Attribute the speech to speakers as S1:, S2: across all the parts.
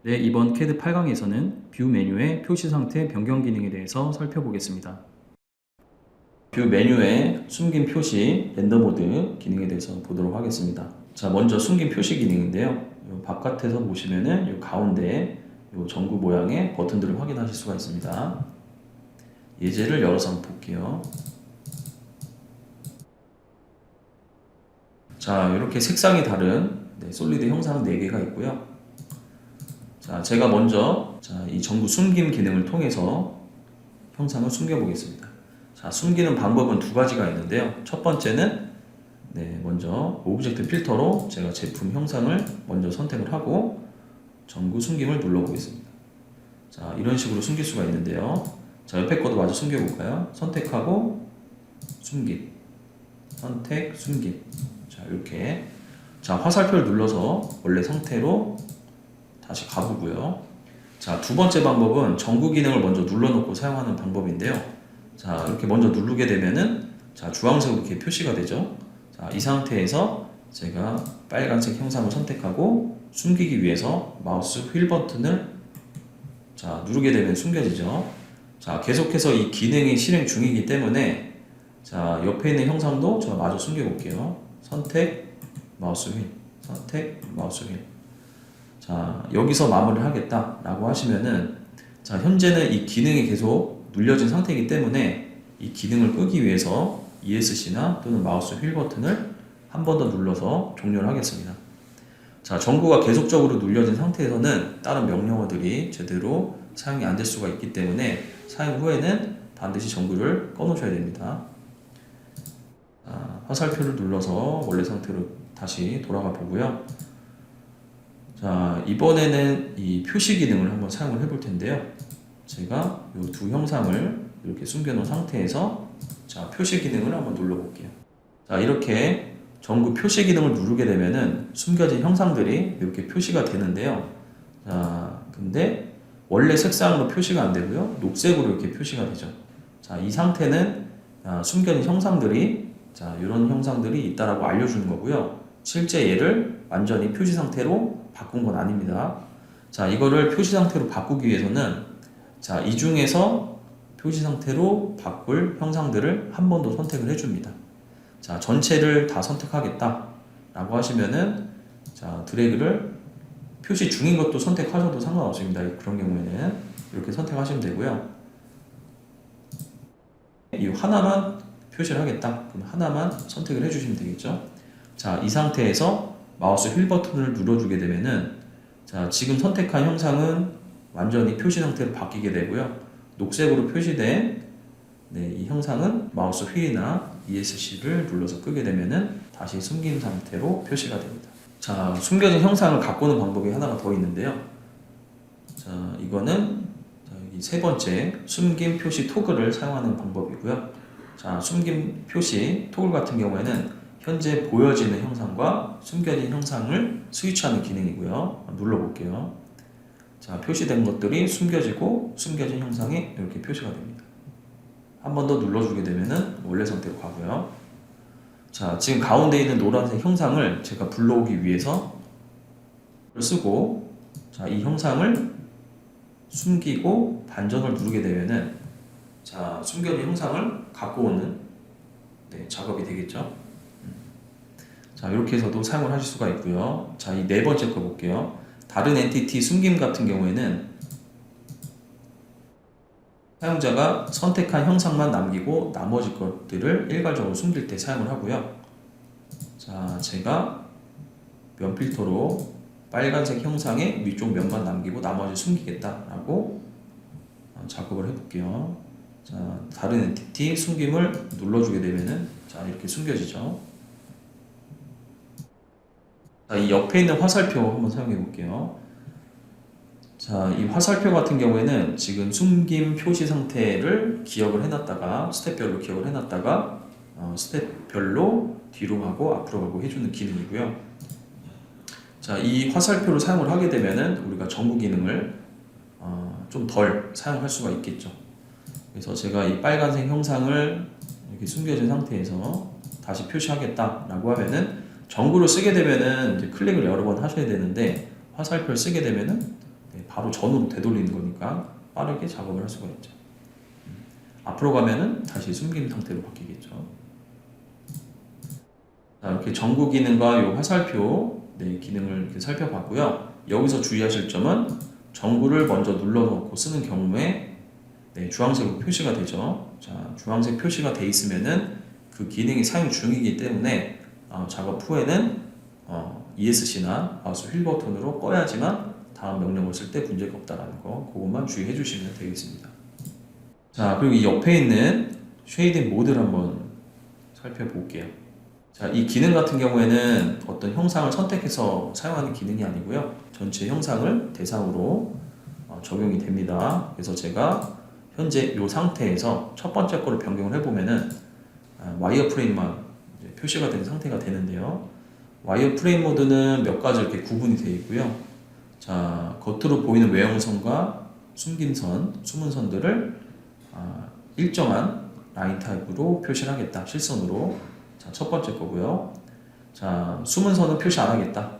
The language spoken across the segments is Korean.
S1: 네, 이번 CAD 8강에서는 뷰 메뉴의 표시 상태 변경 기능에 대해서 살펴보겠습니다. 뷰 메뉴의 숨긴 표시 렌더 모드 기능에 대해서 보도록 하겠습니다. 자, 먼저 숨긴 표시 기능인데요. 요 바깥에서 보시면은 요 가운데에 요 전구 모양의 버튼들을 확인하실 수가 있습니다. 예제를 열어서 한번 볼게요. 자, 이렇게 색상이 다른 솔리드 형상 4개가 있고요. 자, 제가 먼저 이 전구 숨김 기능을 통해서 형상을 숨겨 보겠습니다. 자, 숨기는 방법은 두 가지가 있는데요. 첫 번째는 먼저 오브젝트 필터로 제가 제품 형상을 먼저 선택을 하고 전구 숨김을 눌러 보겠습니다. 자, 이런 식으로 숨길 수가 있는데요. 자, 옆에 것도 마저 숨겨 볼까요? 선택하고 숨김, 선택, 숨김. 자, 이렇게. 자, 화살표를 눌러서 원래 상태로 다시 가보고요. 자, 두 번째 방법은 전구 기능을 먼저 눌러놓고 사용하는 방법인데요. 자, 이렇게 먼저 누르게 되면은 자, 주황색으로 이렇게 표시가 되죠. 자, 이 상태에서 제가 빨간색 형상을 선택하고 숨기기 위해서 마우스 휠 버튼을 자, 누르게 되면 숨겨지죠. 자, 계속해서 이 기능이 실행 중이기 때문에 자, 옆에 있는 형상도 제가 마저 숨겨 볼게요. 선택, 마우스 휠, 선택, 마우스 휠. 자, 여기서 마무리를 하겠다라고 하시면은 자, 현재는 이 기능이 계속 눌려진 상태이기 때문에 이 기능을 끄기 위해서 ESC나 또는 마우스 휠 버튼을 한 번 더 눌러서 종료를 하겠습니다. 자, 전구가 계속적으로 눌려진 상태에서는 다른 명령어들이 제대로 사용이 안 될 수가 있기 때문에 사용 후에는 반드시 전구를 꺼놓으셔야 됩니다. 자, 화살표를 눌러서 원래 상태로 다시 돌아가 보고요. 자, 이번에는 이 표시 기능을 한번 사용을 해볼 텐데요. 제가 이 두 형상을 이렇게 숨겨놓은 상태에서 자, 표시 기능을 한번 눌러볼게요. 자, 이렇게 전구 표시 기능을 누르게 되면은 숨겨진 형상들이 이렇게 표시가 되는데요. 자, 근데 원래 색상으로 표시가 안 되고요. 녹색으로 이렇게 표시가 되죠. 자, 이 상태는 숨겨진 형상들이 자, 이런 형상들이 있다라고 알려주는 거고요. 실제 얘를 완전히 표시 상태로 바꾼 건 아닙니다. 자, 이거를 표시 상태로 바꾸기 위해서는 자, 이 중에서 표시 상태로 바꿀 형상들을 한 번 더 선택을 해줍니다. 자, 전체를 다 선택하겠다 라고 하시면은 자, 드래그를 표시 중인 것도 선택하셔도 상관없습니다. 그런 경우에는 이렇게 선택하시면 되고요. 이 하나만 표시를 하겠다. 그럼 하나만 선택을 해주시면 되겠죠. 자, 이 상태에서 마우스 휠 버튼을 눌러주게 되면은 자, 지금 선택한 형상은 완전히 표시 상태로 바뀌게 되고요. 녹색으로 표시된 이 형상은 마우스 휠이나 ESC를 눌러서 끄게 되면은 다시 숨긴 상태로 표시가 됩니다. 자, 숨겨진 형상을 바꾸는 방법이 하나가 더 있는데요. 자, 이거는 여기 세 번째 숨긴 표시 토글을 사용하는 방법이고요. 자, 숨긴 표시 토글 같은 경우에는 현재 보여지는 형상과 숨겨진 형상을 스위치하는 기능이고요. 눌러볼게요. 자, 표시된 것들이 숨겨지고 숨겨진 형상이 이렇게 표시가 됩니다. 한 번 더 눌러주게 되면은 원래 상태로 가고요. 자, 지금 가운데 있는 노란색 형상을 제가 불러오기 위해서 쓰고 자, 이 형상을 숨기고 반전을 누르게 되면은 자, 숨겨진 형상을 갖고 오는 작업이 되겠죠. 자, 이렇게 해서도 사용을 하실 수가 있고요. 자, 이 네 번째 거 볼게요. 다른 엔티티 숨김 같은 경우에는 사용자가 선택한 형상만 남기고 나머지 것들을 일괄적으로 숨길 때 사용을 하고요. 자, 제가 면 필터로 빨간색 형상의 위쪽 면만 남기고 나머지 숨기겠다라고 작업을 해볼게요. 자, 다른 엔티티 숨김을 눌러주게 되면은 자, 이렇게 숨겨지죠. 자, 이 옆에 있는 화살표 한번 사용해 볼게요. 자, 이 화살표 같은 경우에는 지금 숨김 표시 상태를 기억을 해놨다가 스텝별로 기억을 해놨다가 스텝별로 뒤로 가고 앞으로 가고 해주는 기능이고요. 자, 이 화살표를 사용을 하게 되면은 우리가 전구 기능을 좀 덜 사용할 수가 있겠죠. 그래서 제가 이 빨간색 형상을 이렇게 숨겨진 상태에서 다시 표시하겠다라고 하면은 전구를 쓰게 되면은 이제 클릭을 여러 번 하셔야 되는데 화살표를 쓰게 되면은 바로 전으로 되돌리는 거니까 빠르게 작업을 할 수가 있죠. 앞으로 가면은 다시 숨긴 상태로 바뀌겠죠. 자, 이렇게 전구 기능과 요 화살표 기능을 이렇게 살펴봤고요. 여기서 주의하실 점은 전구를 먼저 눌러놓고 쓰는 경우에 주황색으로 표시가 되죠. 자, 주황색 표시가 돼 있으면은 그 기능이 사용 중이기 때문에 작업 후에는 ESC나 마우스 휠 버튼으로 꺼야지만 다음 명령을 쓸 때 문제가 없다라는 거, 그것만 주의해 주시면 되겠습니다. 자, 그리고 이 옆에 있는 쉐이딩 모드를 한번 살펴볼게요. 자, 이 기능 같은 경우에는 어떤 형상을 선택해서 사용하는 기능이 아니고요. 전체 형상을 대상으로 적용이 됩니다. 그래서 제가 현재 이 상태에서 첫 번째 거를 변경을 해보면은 와이어 프레임만 표시가 된 상태가 되는데요. 와이어 프레임 모드는 몇 가지 이렇게 구분이 되어 있고요. 자, 겉으로 보이는 외형선과 숨김선, 숨은선들을 일정한 라인 타입으로 표시를 하겠다. 실선으로. 자, 첫 번째 거고요. 자, 숨은선은 표시 안 하겠다.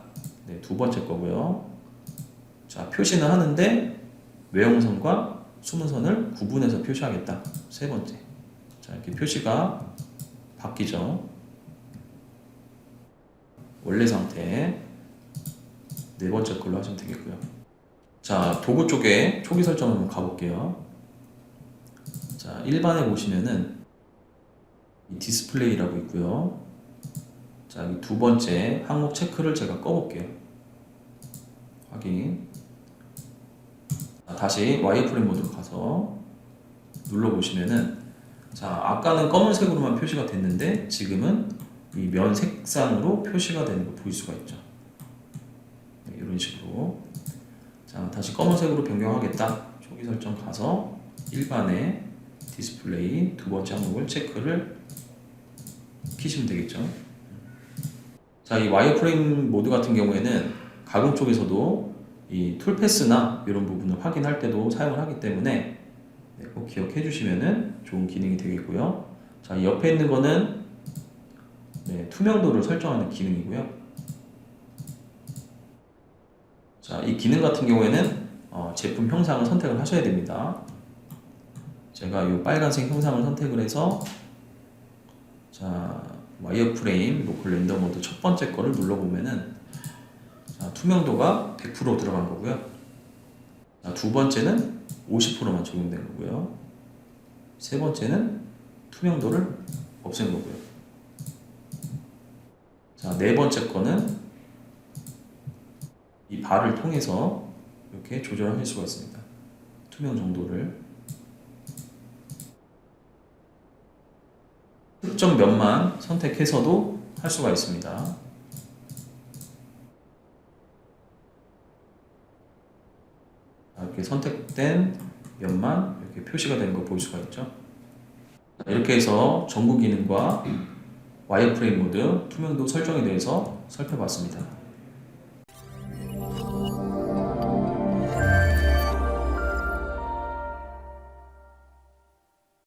S1: 두 번째 거고요. 자, 표시는 하는데 외형선과 숨은선을 구분해서 표시하겠다. 세 번째. 자, 이렇게 표시가 바뀌죠. 원래 상태. 네 번째 걸로 하시면 되겠고요. 자, 도구 쪽에 초기 설정 한번 가볼게요. 자, 일반에 보시면은 이 디스플레이라고 있고요. 자, 이 두 번째 항목 체크를 제가 꺼볼게요. 확인. 자, 다시 와이어프레임 모드로 가서 눌러보시면은, 자, 아까는 검은색으로만 표시가 됐는데 지금은 이 면 색상으로 표시가 되는 거 보일 수가 있죠. 이런 식으로. 자, 다시 검은색으로 변경하겠다. 초기 설정 가서 일반의 디스플레이 두 번째 항목을 체크를 키시면 되겠죠. 자, 이 와이어프레임 모드 같은 경우에는 가공 쪽에서도 이 툴패스나 이런 부분을 확인할 때도 사용을 하기 때문에 꼭 기억해 주시면 좋은 기능이 되겠고요. 자, 이 옆에 있는 거는 투명도를 설정하는 기능이고요. 자, 이 기능 같은 경우에는 제품 형상을 선택을 하셔야 됩니다. 제가 이 빨간색 형상을 선택을 해서, 자, 와이어프레임 로컬 렌더 모드 첫 번째 거를 눌러보면은, 자, 투명도가 100% 들어간 거고요. 자, 두 번째는 50%만 적용된 거고요. 세 번째는 투명도를 없앤 거고요. 자, 네 번째 거는 이 바를 통해서 이렇게 조절하실 수가 있습니다. 투명 정도를. 특정 면만 선택해서도 할 수가 있습니다. 이렇게 선택된 면만 이렇게 표시가 되는 거 볼 수가 있죠. 이렇게 해서 전구 기능과 와이어프레임 모드, 투명도 설정에 대해서 살펴봤습니다.